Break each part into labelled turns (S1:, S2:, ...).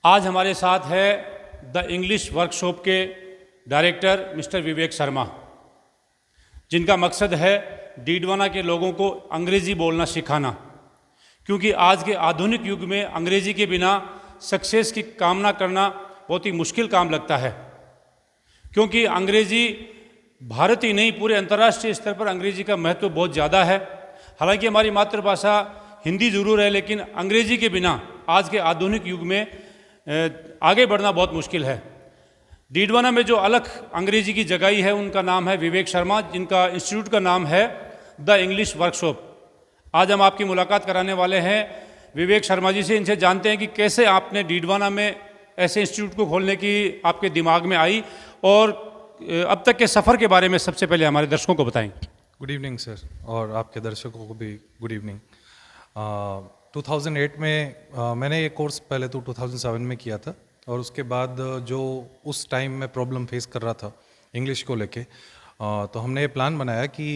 S1: आज हमारे साथ है द इंग्लिश वर्कशॉप के डायरेक्टर मिस्टर विवेक शर्मा, जिनका मकसद है डीडवाना के लोगों को अंग्रेज़ी बोलना सिखाना, क्योंकि आज के आधुनिक युग में अंग्रेज़ी के बिना सक्सेस की कामना करना बहुत ही मुश्किल काम लगता है। क्योंकि अंग्रेज़ी भारत ही नहीं, पूरे अंतर्राष्ट्रीय स्तर पर अंग्रेज़ी का महत्व बहुत ज़्यादा है। हालांकि हमारी मातृभाषा हिंदी ज़रूर है, लेकिन अंग्रेज़ी के बिना आज के आधुनिक युग में आगे बढ़ना बहुत मुश्किल है। डीडवाना में जो अलग अंग्रेज़ी की जगह है, उनका नाम है विवेक शर्मा, जिनका इंस्टीट्यूट का नाम है द इंग्लिश वर्कशॉप। आज हम आपकी मुलाकात कराने वाले हैं विवेक शर्मा जी से। इनसे जानते हैं कि कैसे आपने डीडवाना में ऐसे इंस्टीट्यूट को खोलने की आपके दिमाग में आई, और अब तक के सफ़र के बारे में सबसे पहले हमारे दर्शकों को बताएं।
S2: गुड इवनिंग सर, और आपके दर्शकों को भी गुड इवनिंग। 2008 में मैंने ये कोर्स पहले तो 2007 में किया था, और उसके बाद जो उस टाइम में प्रॉब्लम फेस कर रहा था इंग्लिश को लेके, तो हमने ये प्लान बनाया कि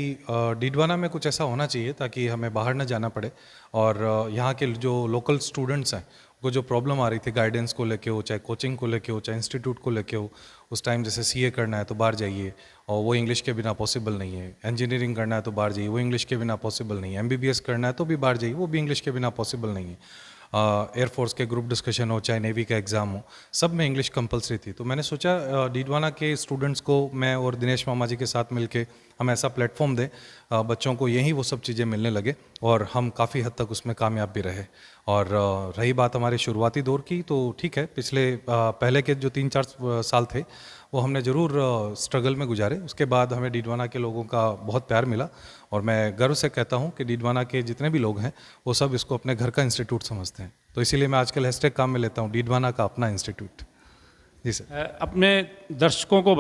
S2: डीडवाना में कुछ ऐसा होना चाहिए ताकि हमें बाहर ना जाना पड़े, और यहाँ के जो लोकल स्टूडेंट्स हैं को जो प्रॉब्लम आ रही थी गाइडेंस को लेके हो, चाहे कोचिंग को लेके हो, चाहे इंस्टीट्यूट को लेके हो। उस टाइम जैसे सीए करना है तो बाहर जाइए, और वो इंग्लिश के बिना पॉसिबल नहीं है। इंजीनियरिंग करना है तो बाहर जाइए, वो इंग्लिश के बिना पॉसिबल नहीं है। एमबीबीएस करना है तो भी बाहर जाइए, वो भी इंग्लिश के बिना पॉसिबल नहीं है। एयरफोर्स के ग्रुप डिस्कशन हो, चाहे नेवी का एग्ज़ाम हो, सब में इंग्लिश कंपलसरी थी। तो मैंने सोचा डीडवाना के स्टूडेंट्स को मैं और दिनेश मामा जी के साथ मिलके हम ऐसा प्लेटफॉर्म दें, बच्चों को यहीं वो सब चीज़ें मिलने लगे, और हम काफ़ी हद तक उसमें कामयाब भी रहे। और रही बात हमारे शुरुआती दौर की, तो ठीक है, पिछले पहले के जो 3-4 साल थे वो हमने ज़रूर स्ट्रगल में गुजारे। उसके बाद हमें डीडवाना के लोगों का बहुत प्यार मिला, और मैं गर्व से कहता हूं कि डीडवाना के जितने भी लोग हैं वो सब इसको अपने घर का इंस्टीट्यूट समझते हैं। तो इसीलिए मैं आजकल हैशटैग काम में लेता हूं, डीडवाना का अपना इंस्टीट्यूट। जी सर।
S1: अपने दर्शकों को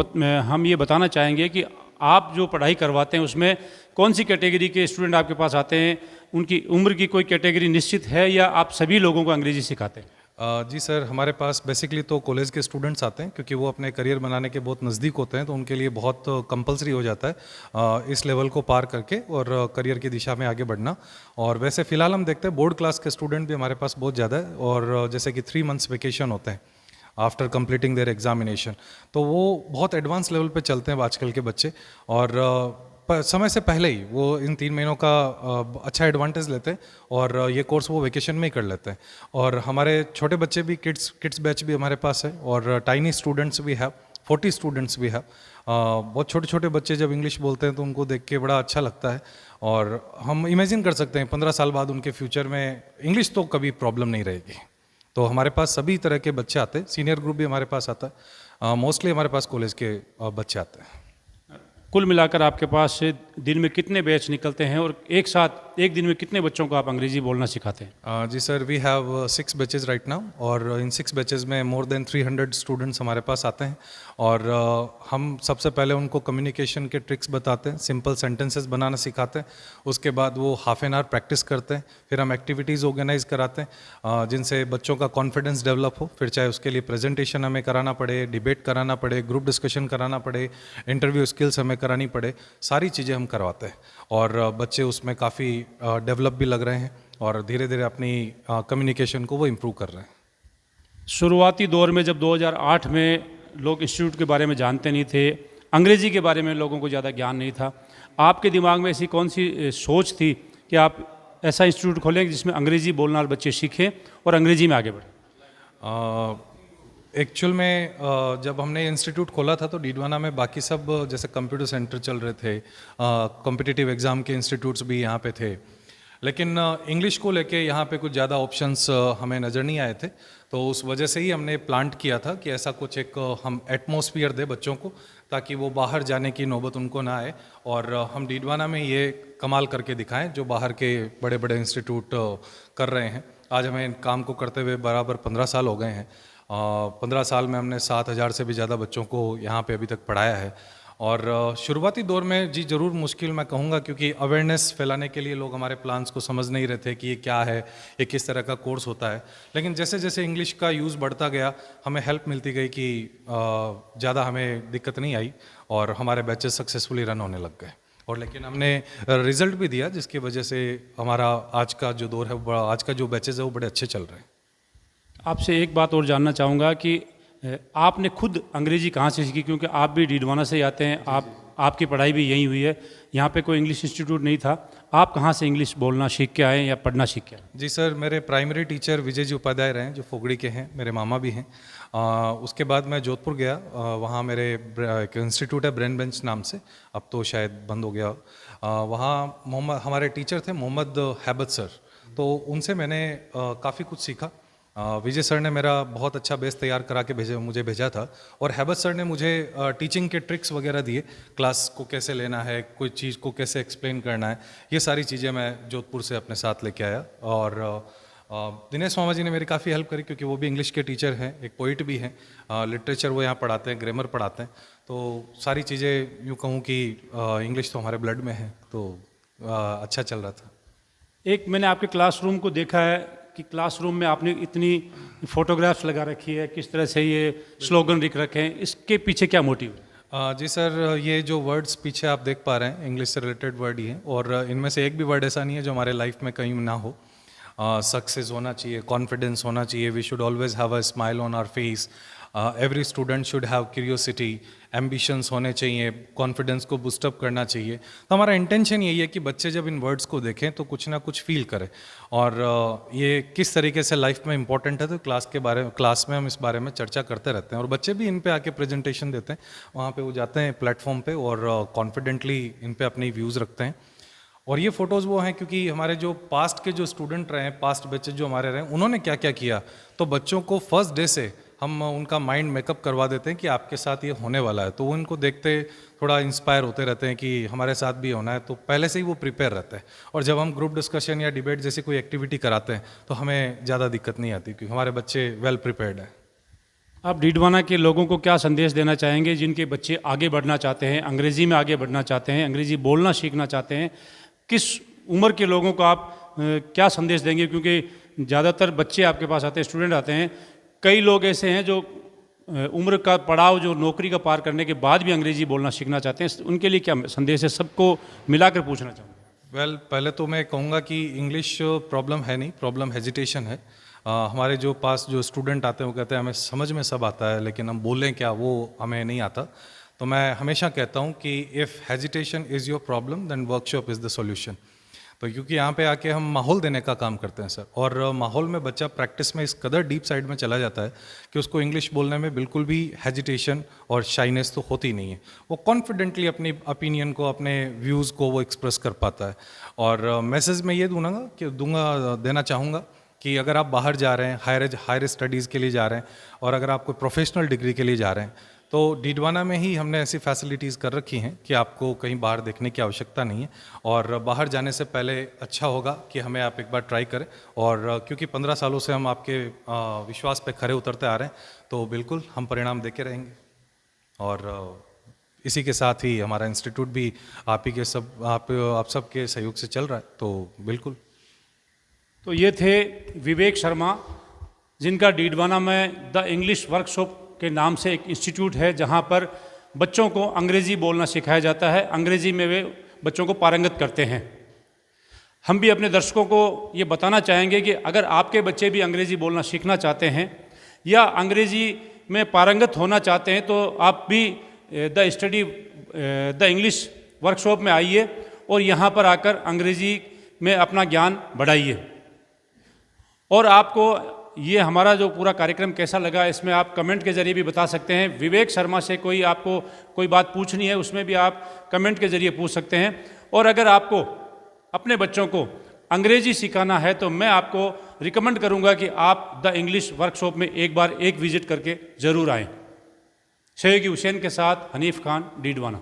S1: हम ये बताना चाहेंगे कि आप जो पढ़ाई करवाते हैं उसमें कौन सी कैटेगरी के स्टूडेंट आपके पास आते हैं? उनकी उम्र की कोई कैटेगरी निश्चित है, या आप सभी लोगों को अंग्रेज़ी सिखाते हैं?
S2: जी सर, हमारे पास बेसिकली तो कॉलेज के स्टूडेंट्स आते हैं, क्योंकि वो अपने करियर बनाने के बहुत नज़दीक होते हैं, तो उनके लिए बहुत कंपलसरी हो जाता है इस लेवल को पार करके और करियर की दिशा में आगे बढ़ना। और वैसे फ़िलहाल हम देखते हैं बोर्ड क्लास के स्टूडेंट भी हमारे पास बहुत ज़्यादा है, और जैसे कि 3 मंथ्स वेकेशन होते हैं आफ्टर कंप्लीटिंग देयर एग्जामिनेशन, तो वो बहुत एडवांस लेवल पे चलते हैं आजकल के बच्चे, और समय से पहले ही वो इन 3 महीनों का अच्छा एडवांटेज लेते हैं, और ये कोर्स वो वेकेशन में ही कर लेते हैं। और हमारे छोटे बच्चे भी, किड्स बैच भी हमारे पास है, और टाइनी स्टूडेंट्स भी है, 40 स्टूडेंट्स भी है। बहुत छोटे छोटे बच्चे जब इंग्लिश बोलते हैं तो उनको देख के बड़ा अच्छा लगता है, और हम इमेजिन कर सकते हैं 15 साल बाद उनके फ्यूचर में इंग्लिश तो कभी प्रॉब्लम नहीं रहेगी। तो हमारे पास सभी तरह के बच्चे आते हैं, सीनियर ग्रुप भी हमारे पास आता है, मोस्टली हमारे पास कॉलेज के बच्चे आते हैं।
S1: कुल मिलाकर आपके पास से दिन में कितने बैच निकलते हैं, और एक साथ एक दिन में कितने बच्चों को आप अंग्रेज़ी बोलना सिखाते हैं?
S2: जी sir, we have 6 batches right now, और इन 6 बैचेज में मोर देन 300 स्टूडेंट्स हमारे पास आते हैं। और हम सबसे पहले उनको कम्युनिकेशन के ट्रिक्स बताते हैं, सिंपल सेंटेंसेस बनाना सिखाते हैं। उसके बाद वो हाफ एन आवर प्रैक्टिस करते हैं, फिर हम एक्टिविटीज़ ऑर्गेनाइज कराते हैं जिनसे बच्चों का कॉन्फिडेंस डेवलप हो। फिर चाहे उसके लिए प्रेजेंटेशन हमें कराना पड़े, डिबेट कराना पड़े, ग्रुप डिस्कशन कराना पड़े, इंटरव्यू स्किल्स हमें करानी पड़े, सारी चीज़ें हम करवाते हैं, और बच्चे उसमें काफ़ी डेवलप भी लग रहे हैं, और धीरे धीरे अपनी कम्युनिकेशन को वो इम्प्रूव कर रहे हैं।
S1: शुरुआती दौर में जब 2008 में लोग इंस्टीट्यूट के बारे में जानते नहीं थे, अंग्रेज़ी के बारे में लोगों को ज़्यादा ज्ञान नहीं था, आपके दिमाग में ऐसी कौन सी सोच थी कि आप ऐसा इंस्टीट्यूट खोलें जिसमें अंग्रेज़ी बोलना और बच्चे सीखें और अंग्रेज़ी में आगे बढ़ें?
S2: एक्चुअल में जब हमने इंस्टीट्यूट खोला था तो डीडवाना में बाकी सब जैसे कंप्यूटर सेंटर चल रहे थे, कॉम्पिटिटिव एग्ज़ाम के इंस्टीट्यूट्स भी यहाँ पे थे, लेकिन इंग्लिश को लेके यहाँ पे कुछ ज़्यादा ऑप्शंस हमें नज़र नहीं आए थे। तो उस वजह से ही हमने प्लांट किया था कि ऐसा कुछ एक हम एटमॉस्फेयर दे बच्चों को, ताकि वो बाहर जाने की नौबत उनको ना आए, और हम डीडवाना में ये कमाल करके दिखाएं जो बाहर के बड़े बड़े इंस्टीट्यूट कर रहे हैं। आज हमें काम को करते हुए बराबर 15 साल हो गए हैं। 15 साल में हमने 7,000 से भी ज़्यादा बच्चों को यहाँ पे अभी तक पढ़ाया है। और शुरुआती दौर में जी ज़रूर मुश्किल मैं कहूँगा, क्योंकि अवेयरनेस फैलाने के लिए लोग हमारे प्लान्स को समझ नहीं रहे थे कि ये क्या है, ये किस तरह का कोर्स होता है। लेकिन जैसे जैसे इंग्लिश का यूज़ बढ़ता गया, हमें हेल्प मिलती गई कि ज़्यादा हमें दिक्कत नहीं आई, और हमारे बैचेस सक्सेसफुली रन होने लग गए। और लेकिन हमने रिज़ल्ट भी दिया, जिसकी वजह से हमारा आज का जो दौर है, आज का जो बैचेस है वो बड़े अच्छे चल रहे हैं।
S1: आपसे एक बात और जानना चाहूँगा कि आपने खुद अंग्रेज़ी कहाँ से सीखी, क्योंकि आप भी डीडवाना से ही आते हैं, आपकी पढ़ाई भी यहीं हुई है, यहाँ पे कोई इंग्लिश इंस्टीट्यूट नहीं था, आप कहाँ से इंग्लिश बोलना सीख के आए या पढ़ना सीख के आए?
S2: जी सर, मेरे प्राइमरी टीचर विजय जी उपाध्याय रहे हैं, जो फोगड़ी के हैं, मेरे मामा भी हैं। उसके बाद मैं जोधपुर गया, वहाँ मेरे एक इंस्टीट्यूट है ब्रेन बेंच नाम से, अब तो शायद बंद हो गया। वहाँ हमारे टीचर थे मोहम्मद हैबत सर, तो उनसे मैंने काफ़ी कुछ सीखा। विजय सर ने मेरा बहुत अच्छा बेस तैयार करा के मुझे भेजा था, और हैबत सर ने मुझे टीचिंग के ट्रिक्स वगैरह दिए, क्लास को कैसे लेना है, कोई चीज़ को कैसे एक्सप्लेन करना है, ये सारी चीज़ें मैं जोधपुर से अपने साथ लेके आया। और दिनेश मामा जी ने मेरी काफ़ी हेल्प करी, क्योंकि वो भी इंग्लिश के टीचर हैं, एक पोइट भी हैं, लिटरेचर वो यहाँ पढ़ाते हैं, ग्रामर पढ़ाते हैं, तो सारी चीज़ें यूँ कहूँ कि इंग्लिश तो हमारे ब्लड में है, तो अच्छा चल रहा था।
S1: एक मैंने आपके क्लासरूम को देखा है कि क्लासरूम में आपने इतनी फोटोग्राफ्स लगा रखी है, किस तरह से ये स्लोगन लिख रखे हैं, इसके पीछे क्या मोटिव है?
S2: जी सर, ये जो वर्ड्स पीछे आप देख पा रहे हैं इंग्लिश से रिलेटेड वर्ड ही हैं, और इनमें से एक भी वर्ड ऐसा नहीं है जो हमारे लाइफ में कहीं ना हो। सक्सेस होना चाहिए, कॉन्फिडेंस होना चाहिए, we should always have a smile on our face, every student should have curiosity, ambitions होने चाहिए, कॉन्फिडेंस को बूस्टअप करना चाहिए। तो हमारा इंटेंशन यही है कि बच्चे जब इन वर्ड्स को देखें तो कुछ ना कुछ फील करें, और ये किस तरीके से लाइफ में इंपॉर्टेंट है, तो क्लास में हम इस बारे में चर्चा करते रहते हैं, और बच्चे भी इन पे आके प्रेजेंटेशन देते हैं, वहाँ पे वो जाते हैं प्लेटफॉर्म पे और कॉन्फिडेंटली इन पे अपनी व्यूज़ रखते हैं। और ये फ़ोटोज़ वो हैं क्योंकि हमारे जो पास्ट के जो स्टूडेंट रहे हैं, पास्ट बच्चे जो हमारे रहे, उन्होंने क्या क्या किया, तो बच्चों को फर्स्ट डे से हम उनका माइंड मेकअप करवा देते हैं कि आपके साथ ये होने वाला है, तो वो इनको देखते थोड़ा इंस्पायर होते रहते हैं कि हमारे साथ भी होना है, तो पहले से ही वो प्रिपेयर रहता है। और जब हम ग्रुप डिस्कशन या डिबेट जैसी कोई एक्टिविटी कराते हैं तो हमें ज़्यादा दिक्कत नहीं आती, क्योंकि हमारे बच्चे वेल प्रिपेयर्ड हैं।
S1: आप डीडवाना के लोगों को क्या संदेश देना चाहेंगे जिनके बच्चे आगे बढ़ना चाहते हैं, अंग्रेज़ी में आगे बढ़ना चाहते हैं, अंग्रेज़ी बोलना सीखना चाहते हैं? किस उम्र के लोगों को आप क्या संदेश देंगे? क्योंकि ज़्यादातर बच्चे आपके पास आते हैं, स्टूडेंट आते हैं, कई लोग ऐसे हैं जो उम्र का पड़ाव जो नौकरी का पार करने के बाद भी अंग्रेज़ी बोलना सीखना चाहते हैं, उनके लिए क्या संदेश है? सबको मिलाकर पूछना चाहूँगा।
S2: वेल, पहले तो मैं कहूँगा कि इंग्लिश प्रॉब्लम है नहीं, प्रॉब्लम हेजिटेशन है। हमारे जो पास जो स्टूडेंट आते हैं वो कहते हैं हमें समझ में सब आता है, लेकिन हम बोलें क्या वो हमें नहीं आता। तो मैं हमेशा कहता हूँ कि if hesitation is your problem then workshop is the solution. तो क्योंकि यहाँ पे आके हम माहौल देने का काम करते हैं सर, और माहौल में बच्चा प्रैक्टिस में इस कदर डीप साइड में चला जाता है कि उसको इंग्लिश बोलने में बिल्कुल भी हेजिटेशन और शाइनेस तो होती नहीं है, वो कॉन्फिडेंटली अपनी ओपिनियन को, अपने व्यूज़ को वो एक्सप्रेस कर पाता है। और मैसेज मैं ये देना चाहूँगा कि अगर आप बाहर जा रहे हैं, हायर स्टडीज़ के लिए जा रहे हैं, और अगर आप कोई प्रोफेशनल डिग्री के लिए जा रहे हैं, तो डीडवाना में ही हमने ऐसी फैसिलिटीज़ कर रखी हैं कि आपको कहीं बाहर देखने की आवश्यकता नहीं है। और बाहर जाने से पहले अच्छा होगा कि हमें आप एक बार ट्राई करें, और क्योंकि 15 सालों से हम आपके विश्वास पे खरे उतरते आ रहे हैं, तो बिल्कुल हम परिणाम देके रहेंगे। और इसी के साथ ही हमारा इंस्टीट्यूट भी आप सब के सहयोग से चल रहा है, तो बिल्कुल।
S1: तो ये थे विवेक शर्मा, जिनका डीडवाना में द इंग्लिश वर्कशॉप के नाम से एक इंस्टीट्यूट है, जहाँ पर बच्चों को अंग्रेज़ी बोलना सिखाया जाता है, अंग्रेज़ी में वे बच्चों को पारंगत करते हैं। हम भी अपने दर्शकों को ये बताना चाहेंगे कि अगर आपके बच्चे भी अंग्रेज़ी बोलना सीखना चाहते हैं या अंग्रेज़ी में पारंगत होना चाहते हैं, तो आप भी द इंग्लिश वर्कशॉप में आइए और यहाँ पर आकर अंग्रेज़ी में अपना ज्ञान बढ़ाइए। और आपको ये हमारा जो पूरा कार्यक्रम कैसा लगा, इसमें आप कमेंट के ज़रिए भी बता सकते हैं। विवेक शर्मा से आपको कोई बात पूछनी है, उसमें भी आप कमेंट के ज़रिए पूछ सकते हैं। और अगर आपको अपने बच्चों को अंग्रेज़ी सिखाना है तो मैं आपको रिकमेंड करूंगा कि आप द इंग्लिश वर्कशॉप में एक बार विज़िट करके ज़रूर आएँ। सहयोगी हुसैन के साथ हनीफ खान, डीडवाना।